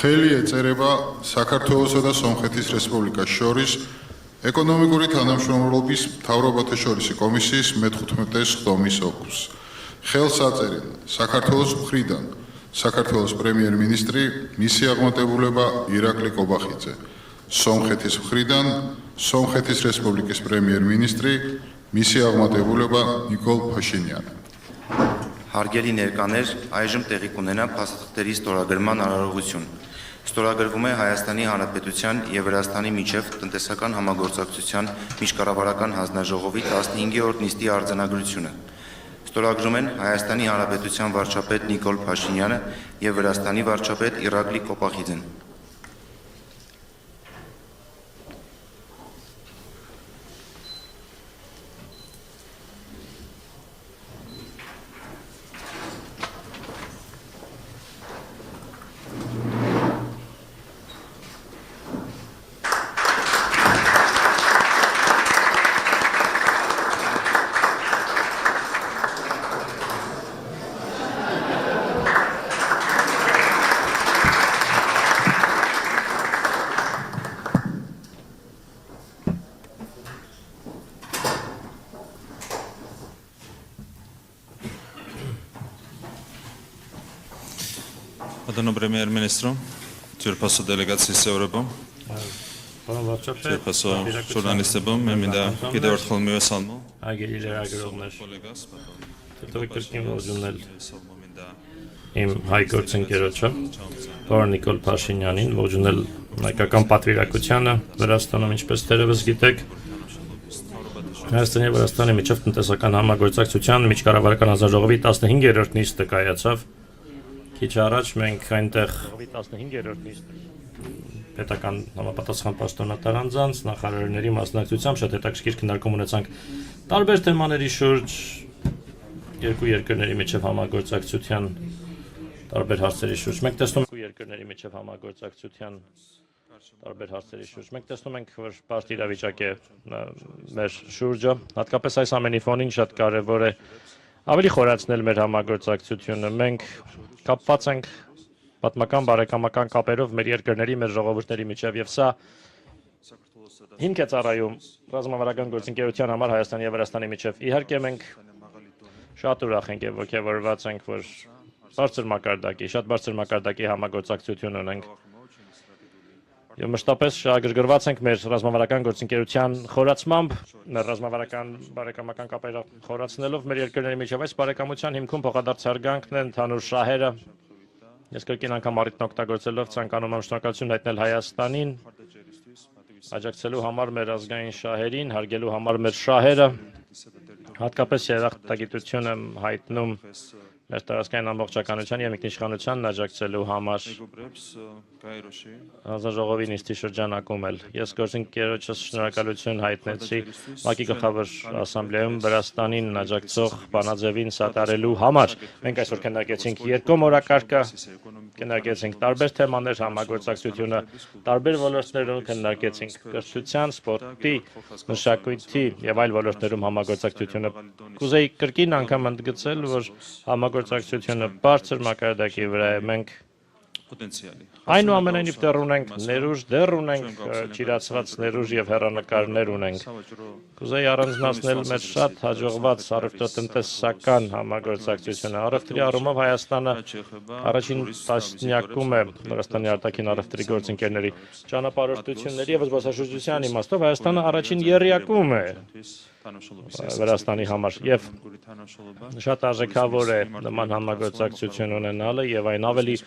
ხელი ეწერება საქართველოსა და სომხეთის რესპუბლიკას შორის ეკონომიკური თანამშრომლობის მთავრობათა შორისი კომისიის მე-15 სხდომის ოქროს. ხელს აწერენ საქართველოს მხრიდან საქართველოს პრემიერ-მინისტრი მისი აღმატებულება ირაკლი კობახიძე, სომხეთის მხრიდან სომხეთის რესპუბლიკის პრემიერ-მინისტრი მისი აღმატებულება նիկոլ Փաշինյանը. Հարգելի ներկաներ, այժմ տեղի կունենա փաստաթղթերի ստորագրման արարողություն. Ստորագրվում է Հայաստանի Հանրապետության եւ Վրաստանի միջև տնտեսական համագործակցության միջկառավարական հանձնաժողովի 15-րդ նիստի արձանագրությունը. Ստորագրում են Հայաստանի Հանրապետության վարչապետ Նիկոլ Փաշինյանը եւ Վրաստանի վարչապետ Իրակլի Կոպախիձեն. Pardon, Premier-Ministru, Türpaso delegatsiyası Evropa. Türpaso jurnalistebim, Memida Gidevert Holmi ve Salmo. Hageliler agromlar. Totokırkin orijinal. Իմ հայկորցին կերոջը, որ Նիկոլ Փաշինյանին, ողջունել հայկական պատվիրակությանը, Վրաստանում ինչպես դերևս գիտեք, Հայաստանի եւ Վրաստանի միջև տնտեսական համագործակցության միջկառավարական հանձնաժողովի 15-րդ նիստը կայացավ։ Քիչ առաջ մենք այնտեղ 15-րդ նիստ պետական համապատասխան պաշտոնատար անձանց, նախարարների մասնակցությամբ շատ հետաքրքիր քննարկում ունեցանք տարբեր թեմաների շուրջ, երկու երկրների միջև համագործակցության տարբեր հարցերի շուրջ։ Մենք տեսնում ենք երկրների միջև համագործակցության տարբեր հարցերի շուրջ։ Մենք տեսնում ենք, որ բարդ իրավիճակ է մեր շուրջը, հատկապես այս ամենի ֆոնին շատ կարևոր է ավելի խորացնել մեր համագործակցությունը։ Մենք կապված ենք պատմական բարեկամական կապերով մեր երկրների, մեր ժողովուրդների միջև եւ սա հիմք է ծառայում ռազմավարական գործընկերության համար Հայաստանի եւ Վրաստանի միջև։ Իհարկե մենք շատ ուրախ ենք եւ ողջավորված ենք, որ շատ բարձր մակարդակի համագործակցություն ունենք։ Եվ մշտապես շահագրգռված ենք մեր ռազմավարական գործընկերության խորացմամբ, մեր ռազմավարական բարեկամական կապերը խորացնելով մեր երկրների միջև այս բարեկամության հիմքում փոխադարձ հարգանքն է ընդհանուր շահերը։ Ես կրկին անգամ առիթն օգտագործելով ցանկանում եմ շնորհակալություն հայտնել Հայաստանին, աջակցելու համար մեր ազգային շահերին, հարգելու համար մեր շահերը, հատկապես երախտագիտություն եմ հայտնում մեր տարածքային ամբողջականության եւ ինքնիշխանությանն աջակցելու համար հանձնաժողովի նիստի շրջանակում էլ ես գործընկերոջս շնորհակալություն հայտնեցի ՄԱԿ-ի գլխավոր ասամբլեայում Վրաստանին աջակցող բանաձևին սատարելու համար։ Մենք այսօր քննարկեցինք երկկողմ օրակարգը, քննարկեցինք տարբեր թեմաներ, համագործակցությունը տարբեր ոլորտներում, քննարկեցինք կրթության, սպորտի, մշակույթի եւ այլ ոլորտներում համագործակցությունը։ Կուզեի կրկին անգամ ընդգծել, որ համագործակցությունը բարձր մակարդակի վրա է։ Մենք այնուամենայնիվ դեռ ունենք ճիրացված ներուժ եւ հեռանկարներ ունենք։ Կուզեի առանձնացնել մեր շատ հաջողված առևտրատնտեսական համագործակցությունը։ Առևտրի առումով Հայաստանը առաջին տասնյակում է Վրաստանի արտաքին առևտրի գործընկերների ճանապարհորդությունների եւ զբոսաշրջության իմաստով Հայաստանը առաջին եռյակում է Վրաստանի համար եւ շատ արժեքավոր է նման համագործակցություն ունենալը եւ այն ավելի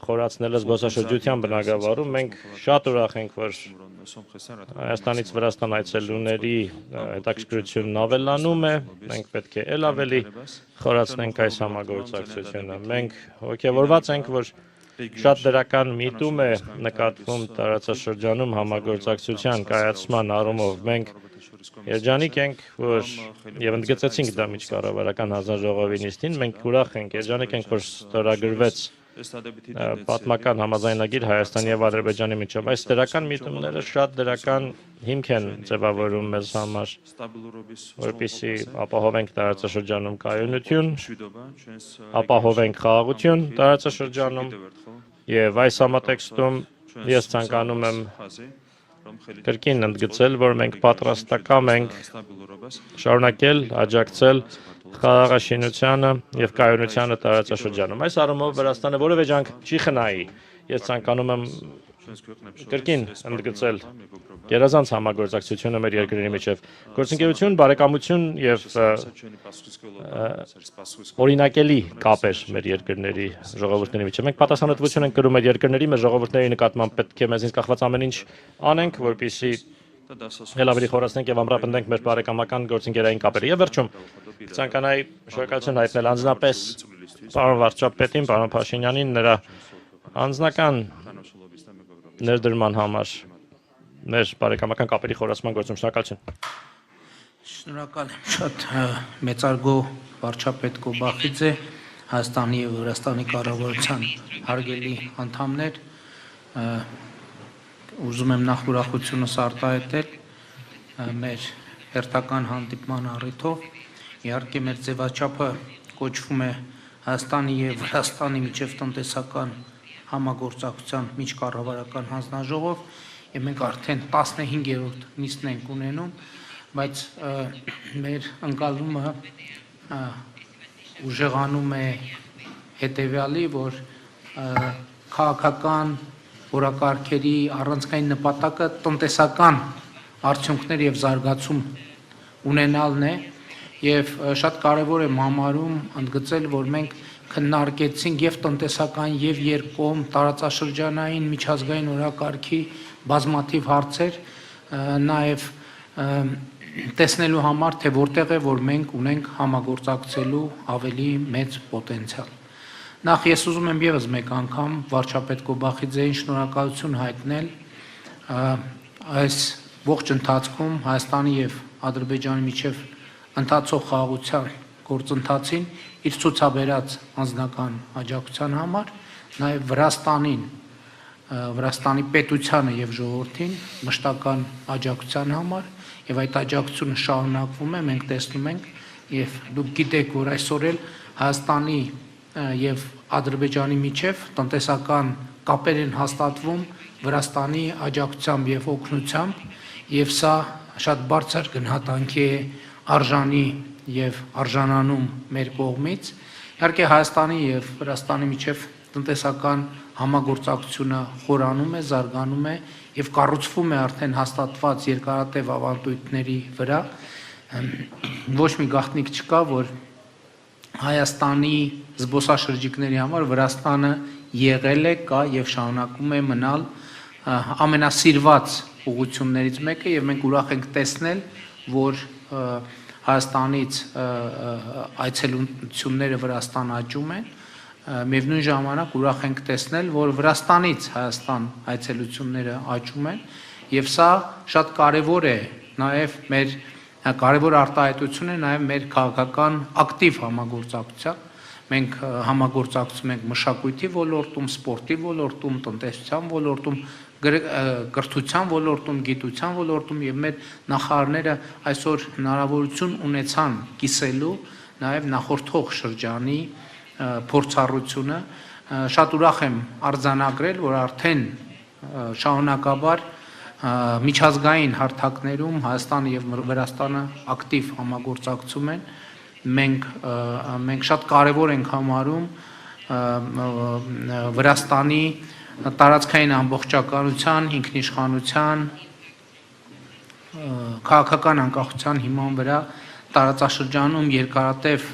խորացնելը զբոսաշրջության բնագավառում մենք շատ ուրախ ենք, որ Հայաստանից Վրաստան այցելուների հետաքրքրությունն ավելանում է, մենք պետք է ել ավելի խորացնենք այս համագործակցությունը։ Մենք ողջավորված ենք, որ շատ դրական միտում է նկատվում տարածաշրջանում համագործակցության կայացման առումով։ Մենք երջանիկ ենք, որ եւ ընդգծեցինք դա միջկառավարական հանձնաժողովի նիստին, մենք ուրախ ենք, երջանիկ ենք, որ ստորագրվեց պատմական համաձայնագիր Հայաստանի եւ Ադրբեջանի միջև։ Այս դրական միտումները շատ դրական հիմք են ձևավորում մեզ համար, որպեսզի ապահովենք տարածաշրջանում կայունություն, ապահովենք խաղաղություն տարածաշրջանում Եվ այս համատեքստում ես ցանկանում եմ կրկին ընդգծել, որ մենք պատրաստակամ ենք շարունակել աջակցել խաղաղաշինությանը եւ կայունությանը տարածաշրջանում։ Այս առումով Վրաստանը որևէ ջանք չի խնայի։ Ես ցանկանում եմ կրկին ընդգծել գերազանց համագործակցությունը մեր երկրների միջև։ Գործընկերություն, բարեկամություն եւ օրինակելի կապեր մեր երկրների ժողովուրդների միջև։ Մենք պատասխանատվություն ենք կրում մեր երկրների, մեր ժողովուրդների նկատմամբ պետք է մեզնից կախված ամեն ինչ անենք, որպեսզի Էլ ավելի խորացնենք եւ ամրապնդենք մեր բարեկամական գործընկերային կապերը։ Եվ վերջում ցանկանայի շնորհակալություն հայտնել անձնապես պարոն վարչապետին, պարոն Փաշինյանին նրա անձնական ներդրման համար մեր բարեկամական կապերի խորացման գործում։ Շնորհակալություն։ Շնորհակալ եմ շատ մեծարգո վարչապետ Կոբախիձե, Հայաստանի եւ Վրաստանի կառավարության հարգելի անդամներ, ուզում եմ նախ ուրախությունս արտահայտել մեր հերթական հանդիպման առիթով։ Իհարկե մեր ձևաչափը կոչվում է Հայաստանի եւ Վրաստանի միջև տնտեսական համագործակցության միջկառավարական հանձնաժողով եւ մենք արդեն 15-րդ նիստն ենք ունենում, բայց մեր ընկալումը ուժեղանում է հետեւյալի, որ քաղաքական օրակարգերի առանցքային նպատակը տնտեսական արդյունքներ եւ զարգացում ունենալն է եւ շատ կարեւոր է համարում ընդգծել, որ մենք քննարկեցինք եւ տնտեսական եւ երկկողմ տարածաշրջանային միջազգային օրակարգի բազմաթիվ հարցեր, նաեւ տեսնելու համար, թե որտեղ է, որ մենք ունենք համագործակցելու ավելի մեծ պոտենցիալ։ Նախ ես ուզում եմ եւս մեկ անգամ վարչապետ Կոբախիձեին շնորհակալություն հայտնել այս ողջ ընթացքում Հայաստանի եւ Ադրբեջանի միջև ընթացող խաղաղության գործընթացին իր ցուցաբերած անձնական աջակցության համար, նաեւ Վրաստանի պետությանը եւ ժողովրդին մշտական աջակցության համար եւ այդ աջակցությունը շարունակվում է, մենք տեսնում ենք եւ դուք գիտեք, որ այսօր էլ Հայաստանի եւ Ադրբեջանի միջև տնտեսական կապեր են հաստատվում Վրաստանի աջակցությամբ եւ օգնությամբ, եւ սա շատ բարձր գնահատանքի է արժանի եւ արժանանում մեր կողմից։ Իհարկե Հայաստանի եւ Վրաստանի միջև տնտեսական համագործակցությունը խորանում է, զարգանում է եւ կառուցվում է արդեն հաստատված երկարատև ավանդույթների վրա։ Ոչ մի գաղտնիք չկա, որ Հայաստանի զբոսաշրջիկների համար Վրաստանը եղել է, կա եւ շարունակում է մնալ ամենասիրված ուղղություններից մեկը եւ մենք ուրախ ենք տեսնել, որ Հայաստանից այցելությունները Վրաստան աճում են, միևնույն ժամանակ ուրախ ենք տեսնել, որ Վրաստանից Հայաստան այցելությունները աճում են եւ սա շատ կարեւոր է նաեւ մեր կարևոր արտահայտություն է նաև մեր քաղաքական ակտիվ համագործակցության։ Մենք համագործակցում ենք մշակույթի ոլորտում, սպորտի ոլորտում, տնտեսության ոլորտում, կրթության ոլորտում, գիտության ոլորտում եւ մեր նախարարները այսօր հնարավորություն ունեցան կիսելու նաև նախորդող շրջանի փորձառությունը։ Շատ ուրախ եմ արձանագրել, որ արդեն շարունակաբար միջազգային հարթակներում Հայաստանը եւ Վրաստանը ակտիվ համագործակցում են։ Մենք շատ կարեւոր ենք համարում Վրաստանի տարածքային ամբողջականության, ինքնիշխանության, քաղաքական անկախության հիման վրա տարածաշրջանում երկարատև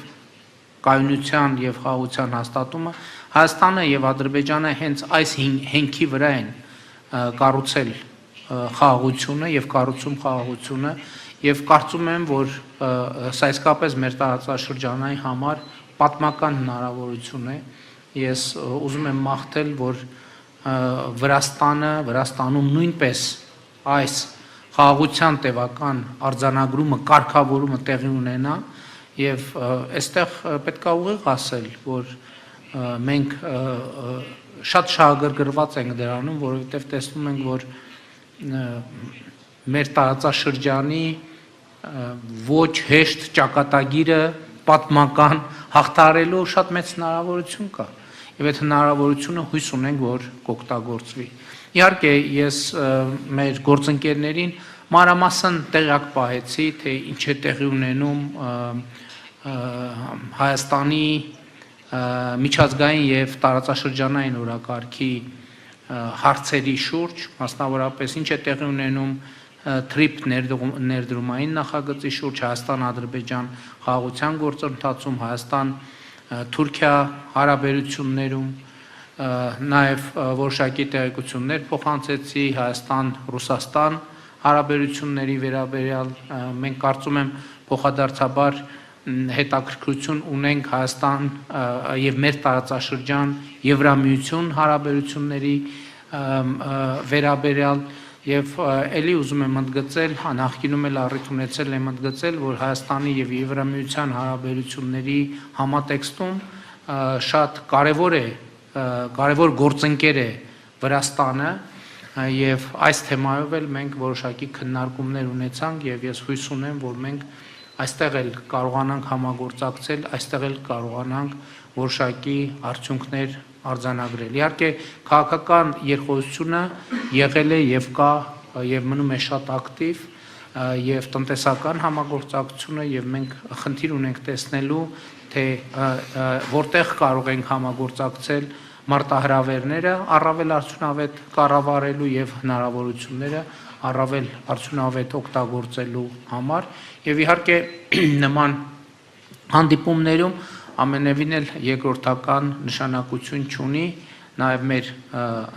կայունության եւ խաղաղության հաստատումը Հայաստանը եւ Ադրբեջանը հենց այս հենքի վրա են կառուցել խաղաղությունը եւ կառուցում խաղաղությունը եւ կարծում եմ, որ սա իսկապես մեր տարածաշրջանային համար պատմական հնարավորություն է։ Ես ուզում եմ մաղթել, որ Վրաստանում նույնպես այս խաղաղության տևական արձանագրումը, կարգավորումը տեղի ունենա եւ այստեղ պետք է ուղիղ ասել, որ մենք շատ շահագրգռված ենք դրանում, որովհետեւ տեսնում ենք, որ մեր տարածաշրջանի ոչ հեշտ ճակատագիրը պատմական հաղթարելու շատ մեծ հնարավորություն կա։ եւ այդ հնարավորությունը հույս ունենք, որ կօգտագործվի։ Իհարկե, ես մեր գործընկերներին մանրամասն տեղյակ պահեցի, թե ինչ է տեղի ունենում Հայաստանի միջազգային եւ տարածաշրջանային օրակարգի հարցերի շուրջ, մասնավորապես ինչ է տեղի ունենում TRIP ներդրումային նախագծի շուրջ Հայաստան-Ադրբեջան խաղաղության գործընթացում, Հայաստան-Թուրքիա հարաբերություններում, նաև որոշակի տեղեկություններ փոխանցեցի Հայաստան-Ռուսաստան հարաբերությունների վերաբերյալ, մենք կարծում եմ փոխադարձաբար հետաքրքրություն ունենք Հայաստան եւ մեր տարածաշրջան Եվրամիություն հարաբերությունների վերաբերյալ եւ ելի ուզում եմ ընդգծել, նախկինում էլ առիթ ունեցել եմ ընդգծել, որ Հայաստանի եւ Եվրամիության հարաբերությունների համատեքստում շատ կարևոր գործընկեր է Վրաստանը եւ այս թեմայով էլ մենք որոշակի քննարկումներ ունեցանք եւ ես հույս ունեմ, որ մենք այստեղ էլ կարողանանք համագործակցել, այստեղ էլ կարողանանք որոշակի արդյունքներ արձանագրել։ Իհարկե, քաղաքական երկխոսությունը եղել է եւ կա եւ մնում է շատ ակտիվ եւ տնտեսական համագործակցությունը եւ մենք խնդիր ունենք տեսնելու, թե որտեղ կարող ենք համագործակցել մարտահրավերները առավել արդյունավետ կառավարելու եւ հնարավորությունները առավել արդյունավետ օգտագործելու համար եւ իհարկե նման հանդիպումներում ամենևին էլ երկրորդական նշանակություն չունի նաեւ մեր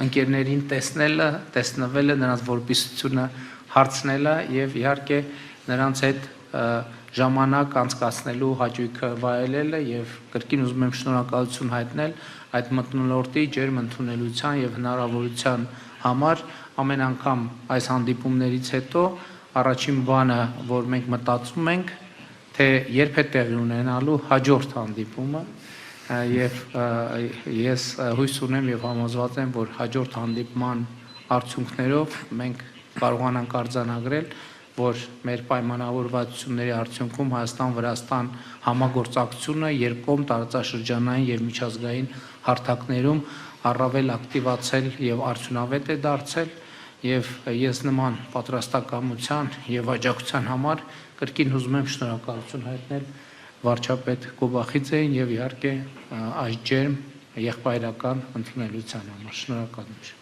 ընկերներին տեսնվելը, նրանց որպիսությունը հարցնելը եւ իհարկե նրանց հետ ժամանակ անցկացնելու հաճույքը վայելելը եւ կրկին ուզում եմ շնորհակալություն հայտնել այդ մթնոլորտի ջերմ ընդունելության եւ հնարավորության համար ամեն անգամ այս հանդիպումներից հետո առաջին բանը, որ մենք մտածում ենք, թե երբ է տեղի ունենալու հաջորդ հանդիպումը եւ ես հույս ունեմ եւ համոզված եմ, որ հաջորդ հանդիպման արդյունքներով մենք կարողանանք արձանագրել, որ մեր պայմանավորվածությունների արդյունքում Հայաստան-Վրաստան համագործակցությունը երկկողմ տարածաշրջանային եւ միջազգային հարթակներում առավել ակտիվացել եւ արդյունավետ է դարձել եւ ես նման պատրաստակամության եւ աջակցության համար կրկին ուզում եմ շնորհակալություն հայտնել վարչապետ Կոբախիձեին եւ իհարկե այս ջերմ եղբայրական ընդունելության համար շնորհակալություն։